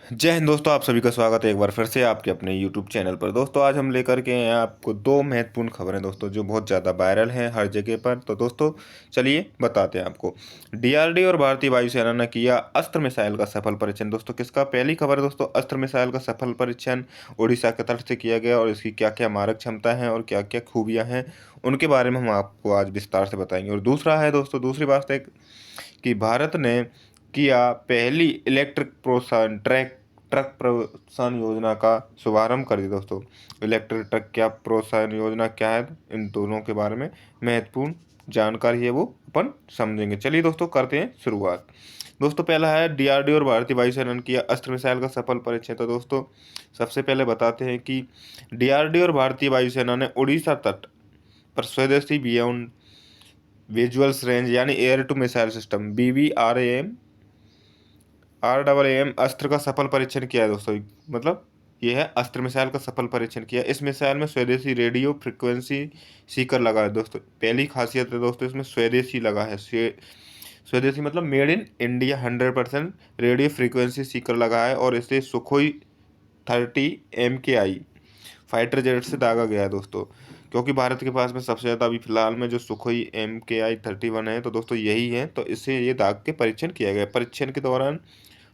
जय हिंद दोस्तों, आप सभी का स्वागत है एक बार फिर से आपके अपने YouTube चैनल पर। दोस्तों आज हम लेकर के आए हैं आपको दो महत्वपूर्ण खबरें दोस्तों, जो बहुत ज़्यादा वायरल हैं हर जगह पर। तो दोस्तों चलिए बताते हैं आपको। डीआरडीओ और भारतीय वायुसेना ने किया अस्त्र मिसाइल का सफल परीक्षण। दोस्तों किसका? पहली खबर है दोस्तों, अस्त्र मिसाइल का सफल परीक्षण उड़ीसा के तट से किया गया और इसकी क्या क्या मारक क्षमता है और क्या क्या खूबियाँ हैं, उनके बारे में हम आपको आज विस्तार से बताएंगे। और दूसरा है दोस्तों, दूसरी बात है कि भारत ने किया पहली इलेक्ट्रिक प्रोत्साहन ट्रक प्रोत्साहन योजना का शुभारंभ कर दिया। दोस्तों इलेक्ट्रिक ट्रक क्या प्रोत्साहन योजना क्या है, इन दोनों के बारे में महत्वपूर्ण जानकारी है वो अपन समझेंगे। चलिए दोस्तों करते हैं शुरुआत। दोस्तों पहला है डीआरडीओ और भारतीय वायुसेना ने किया अस्त्र मिसाइल का सफल परीक्षण। तो दोस्तों सबसे पहले बताते हैं कि डीआरडीओ और भारतीय वायुसेना ने उड़ीसा तट पर स्वदेशी बियॉन्ड विजुअल्स रेंज यानी air to missile system BBRAM Astra का सफल परीक्षण किया है। दोस्तों मतलब ये है अस्त्र मिसाइल का सफल परीक्षण किया। इस मिसाइल में स्वदेशी रेडियो फ्रिक्वेंसी सीकर लगा है। दोस्तों पहली खासियत है दोस्तों, इसमें स्वदेशी लगा है। स्वदेशी मतलब made in India, 100% radio frequency Sikar लगा है और इसे सुखोई 30 MKI फाइटर जेट से दागा गया है। दोस्तों क्योंकि भारत के पास में सबसे ज़्यादा अभी फिलहाल में जो सुखोई MKI-31 है, तो दोस्तों यही है, तो इससे ये दाग के परीक्षण किया गया। परीक्षण के दौरान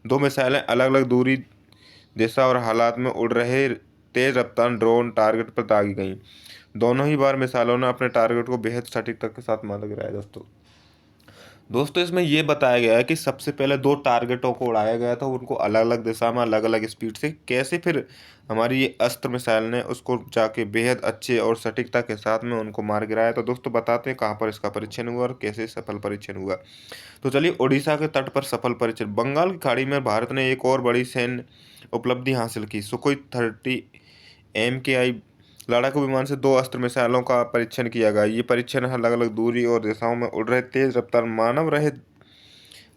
दो मिसाइलें अलग अलग दूरी, दिशा और हालात में उड़ रहे तेज रफ्तार ड्रोन टारगेट पर दागी गईं। दोनों ही बार मिसाइलों ने अपने टारगेट को बेहद सटीकता के साथ मार गिराया। दोस्तों इसमें ये बताया गया है कि सबसे पहले दो टारगेटों को उड़ाया गया था, उनको अलग अलग दिशा में अलग अलग स्पीड से, कैसे फिर हमारी ये अस्त्र मिसाइल ने उसको जाके बेहद अच्छे और सटीकता के साथ में उनको मार गिराया। तो दोस्तों बताते हैं कहाँ पर इसका परीक्षण हुआ और कैसे सफल परीक्षण हुआ। तो चलिए, उड़ीसा के तट पर सफल परीक्षण। बंगाल की खाड़ी में भारत ने एक और बड़ी सैन्य उपलब्धि हासिल की। सुखोई 30 MKI लड़ाकू विमान से दो अस्त्र मिसाइलों का परीक्षण किया गया। ये परीक्षण अलग अलग दूरी और दिशाओं में उड़ रहे तेज रफ्तार मानव रहित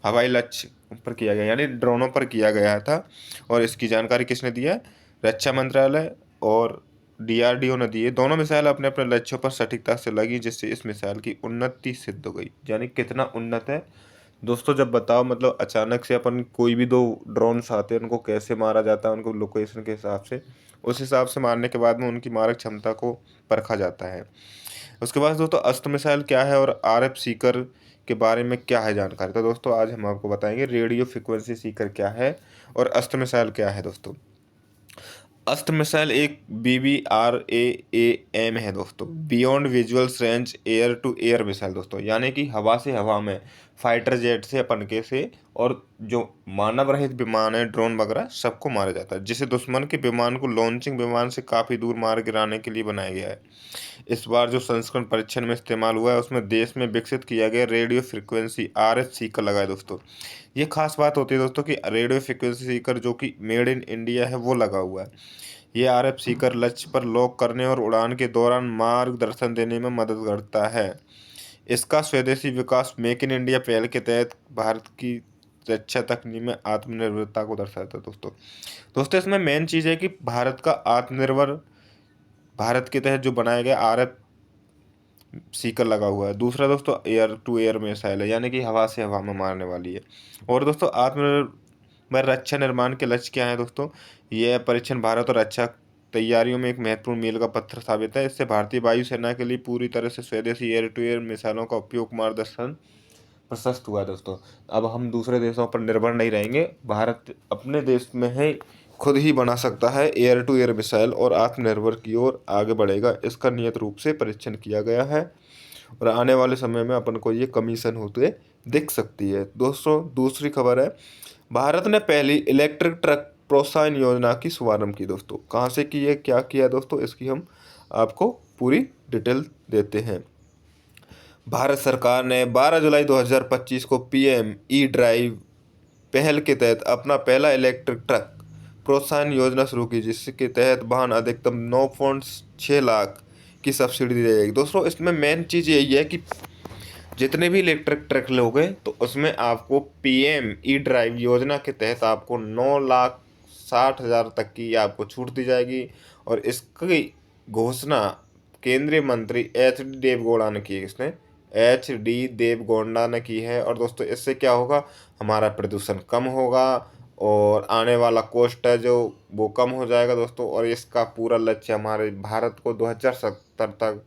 हवाई लक्ष्य पर किया गया, यानी ड्रोनों पर किया गया था। और इसकी जानकारी किसने दिया? रक्षा मंत्रालय और डीआरडीओ ने दी है। दोनों मिसाइल अपने अपने लक्ष्यों पर सटीकता से लगी, जिससे इस मिसाइल की उन्नति सिद्ध हो गई। यानी कितना उन्नत है दोस्तों, जब बताओ मतलब अचानक से अपन कोई भी दो ड्रोन्स आते हैं, उनको कैसे मारा जाता है, उनको लोकेशन के हिसाब से, उस हिसाब से मारने के बाद में उनकी मारक क्षमता को परखा जाता है। उसके बाद दोस्तों अस्त्र मिसाइल क्या है और RF सीकर के बारे में क्या है जानकारी। तो दोस्तों आज हम आपको बताएंगे रेडियो फ्रिक्वेंसी सीकर क्या है और अस्त्र मिसाइल क्या है। दोस्तों अस्त्र मिसाइल एक BBRAAM है दोस्तों, beyond visuals range air to air missile. दोस्तों यानी कि हवा से हवा में, फाइटर जेट से, पनके से, और जो मानव रहित विमान है, ड्रोन वगैरह, सबको मारा जाता है, जिसे दुश्मन के विमान को लॉन्चिंग विमान से काफ़ी दूर मार गिराने के लिए बनाया गया है। इस बार जो संस्करण परीक्षण में इस्तेमाल हुआ है उसमें देश में विकसित किया गया रेडियो फ्रिक्वेंसी RF सीकर लगा है। दोस्तों ये खास बात होती है दोस्तों कि रेडियो फ्रिक्वेंसी सीकर जो कि मेड इन इंडिया है वो लगा हुआ है। ये RF सीकर लक्ष्य पर लॉक करने और उड़ान के दौरान मार्गदर्शन देने में मदद करता है। इसका स्वदेशी विकास मेक इन इंडिया पहल के तहत भारत की रक्षा तकनीक में आत्मनिर्भरता को दर्शाता है। दोस्तों इसमें मेन चीज़ है कि भारत का आत्मनिर्भर भारत के तहत जो बनाया गया RF सीकर लगा हुआ है। दूसरा दोस्तों एयर टू एयर मिसाइल है, यानी कि हवा से हवा में मारने वाली है। और दोस्तों आत्मनिर्भर रक्षा निर्माण के लक्ष्य क्या है दोस्तों? यह परीक्षण भारत और रक्षा तैयारियों में एक महत्वपूर्ण मील का पत्थर साबित है। इससे भारतीय वायुसेना के लिए पूरी तरह से स्वदेशी एयर टू एयर मिसाइलों का उपयोग मार्गदर्शन प्रशस्त हुआ है। दोस्तों अब हम दूसरे देशों पर निर्भर नहीं रहेंगे, भारत अपने देश में है, खुद ही बना सकता है एयर टू एयर मिसाइल और आत्मनिर्भर की ओर आगे बढ़ेगा। इसका नियत रूप से परीक्षण किया गया है और आने वाले समय में अपन को ये कमीशन होते दिख सकती है। दोस्तों दूसरी खबर है, भारत ने पहली इलेक्ट्रिक ट्रक प्रोत्साहन योजना की शुभारंभ की। दोस्तों कहाँ से की है, क्या किया दोस्तों, इसकी हम आपको पूरी डिटेल देते हैं। भारत सरकार ने 12 जुलाई 2025 को PM ई ड्राइव पहल के तहत अपना पहला इलेक्ट्रिक ट्रक प्रोत्साहन योजना शुरू की, जिसके तहत वाहन अधिकतम 9.6 लाख की सब्सिडी दी जाएगी। दोस्तों इसमें मेन चीज़ यही है कि जितने भी इलेक्ट्रिक ट्रक लोगे तो उसमें आपको PM ई ड्राइव योजना के तहत आपको 9,60,000 तक की आपको छूट दी जाएगी। और इसकी घोषणा केंद्रीय मंत्री HD देवगौड़ा ने की है। इसने HD देवगौड़ा ने की है। और दोस्तों इससे क्या होगा, हमारा प्रदूषण कम होगा और आने वाला कॉस्ट है जो वो कम हो जाएगा दोस्तों। और इसका पूरा लक्ष्य हमारे भारत को 2070 तक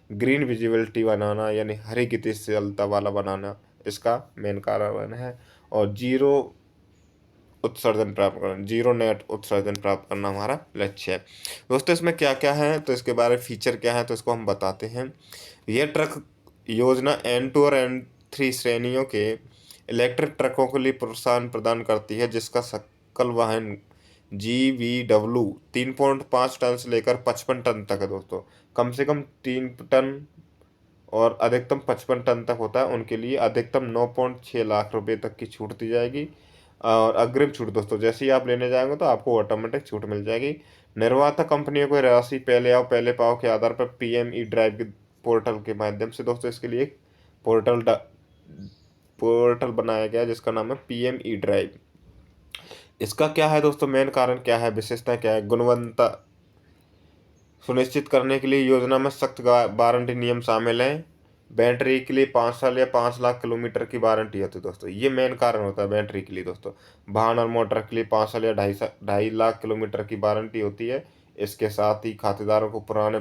ग्रीन विजिबिलिटी बनाना, यानी हरी गतिशीलता वाला बनाना इसका मेन कारण है। और जीरो उत्सर्जन प्राप्त करना, जीरो नेट उत्सर्जन प्राप्त करना हमारा लक्ष्य है दोस्तों। इसमें क्या क्या है तो इसके बारे में फीचर क्या है तो इसको हम बताते हैं। यह ट्रक योजना N2 और N3 श्रेणियों के इलेक्ट्रिक ट्रकों के लिए प्रोत्साहन प्रदान करती है, जिसका सकल वाहन GVW 3.5 टन से लेकर 55 टन तक है दोस्तों। कम से कम 3 टन और अधिकतम 55 टन तक होता है, उनके लिए अधिकतम 9.6 लाख रुपए तक की छूट दी जाएगी। और अग्रिम छूट दोस्तों, जैसे ही आप लेने जाएंगे तो आपको ऑटोमेटिक छूट मिल जाएगी। निर्माता कंपनियों को राशि पहले आओ पहले पाओ के आधार पर PME ड्राइव के पोर्टल के माध्यम से दोस्तों इसके लिए एक पोर्टल बनाया गया है जिसका नाम है PME ड्राइव। इसका क्या है दोस्तों, मेन कारण क्या है, विशेषता क्या है। गुणवत्ता सुनिश्चित करने के लिए योजना में सख्त वारंटी नियम शामिल हैं। बैटरी के लिए 5 साल या 5 लाख किलोमीटर की वारंटी होती है दोस्तों, ये मेन कारण होता है बैटरी के लिए दोस्तों। वाहन और मोटर के लिए 5 साल या 2.5 लाख किलोमीटर की वारंटी होती है। इसके साथ ही खातेदारों को पुराने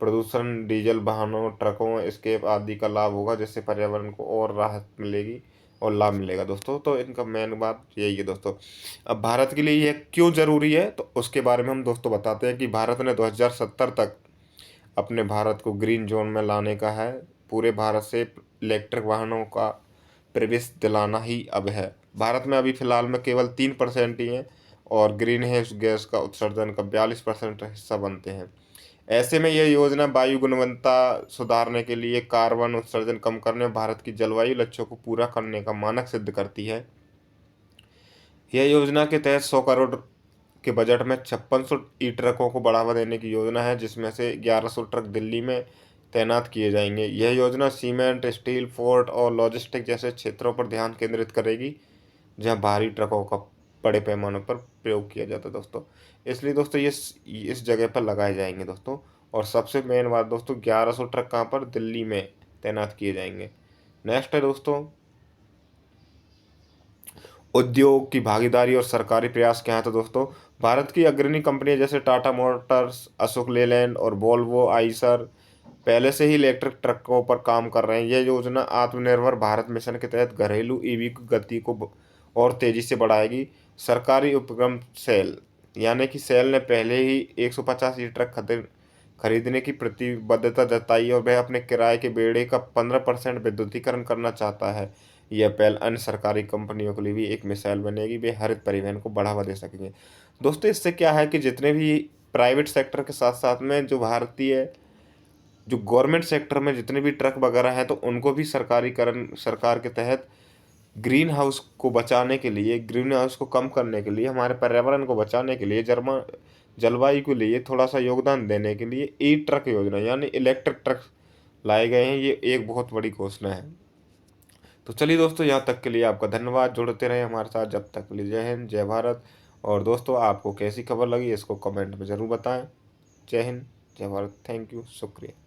प्रदूषण डीजल वाहनों, ट्रकों, एस्केप आदि का लाभ होगा, जिससे पर्यावरण को और राहत मिलेगी और लाभ मिलेगा दोस्तों। तो इनका मेन बात यही है दोस्तों। अब भारत के लिए यह क्यों ज़रूरी है तो उसके बारे में हम दोस्तों बताते हैं कि भारत ने 2070 तक अपने भारत को ग्रीन जोन में लाने का है। पूरे भारत से इलेक्ट्रिक वाहनों का प्रवेश दिलाना ही अब है। भारत में अभी फ़िलहाल में केवल 3% ही हैं और ग्रीन हाउस गैस का उत्सर्जन का 42% हिस्सा बनते हैं। ऐसे में यह योजना वायु गुणवत्ता सुधारने के लिए, कार्बन उत्सर्जन कम करने और भारत की जलवायु लक्ष्यों को पूरा करने का मानक सिद्ध करती है। यह योजना के तहत 100 करोड़ के बजट में 5600 ई ट्रकों को बढ़ावा देने की योजना है, जिसमें से 1100 ट्रक दिल्ली में तैनात किए जाएंगे। यह योजना सीमेंट, स्टील, पोर्ट और लॉजिस्टिक जैसे क्षेत्रों पर ध्यान केंद्रित करेगी, जहां भारी ट्रकों का बड़े पैमाने पर प्रयोग किया जाता है दोस्तों। इसलिए दोस्तों ये इस जगह पर लगाए जाएंगे दोस्तों। और सबसे मेन बात दोस्तों, 1100 ट्रक कहाँ पर, दिल्ली में तैनात किए जाएंगे। नेक्स्ट है दोस्तों, उद्योग की भागीदारी और सरकारी प्रयास क्या है तो दोस्तों, भारत की अग्रणी कंपनियां जैसे टाटा मोटर्स, अशोक लेलैंड और वोल्वो आइसर पहले से ही इलेक्ट्रिक ट्रकों पर काम कर रहे हैं। यह योजना आत्मनिर्भर भारत मिशन के तहत घरेलू EV की गति को और तेजी से बढ़ाएगी। सरकारी उपक्रम सेल, यानी कि सेल ने पहले ही 150 ई ट्रक खरीदने की प्रतिबद्धता जताई और वह अपने किराए के बेड़े का 15% विद्युतीकरण करना चाहता है। यह पहल अन्य सरकारी कंपनियों के लिए भी एक मिसाल बनेगी, वे हरित परिवहन को बढ़ावा दे सकेंगे दोस्तों। इससे क्या है कि जितने भी प्राइवेट सेक्टर के साथ साथ में जो गवर्नमेंट सेक्टर में जितने भी ट्रक वगैरह हैं तो उनको भी सरकार के तहत ग्रीन हाउस को बचाने के लिए, ग्रीन हाउस को कम करने के लिए, हमारे पर्यावरण को बचाने के लिए, जलवायु के लिए थोड़ा सा योगदान देने के लिए ई ट्रक योजना यानी इलेक्ट्रिक ट्रक लाए गए हैं। ये एक बहुत बड़ी घोषणा है। तो चलिए दोस्तों, यहाँ तक के लिए आपका धन्यवाद। जुड़ते रहे हमारे साथ, जब तक के लिए जय हिंद, जय भारत। और दोस्तों आपको कैसी खबर लगी इसको कमेंट में ज़रूर बताएं। जय हिंद, जय भारत। थैंक यू, शुक्रिया।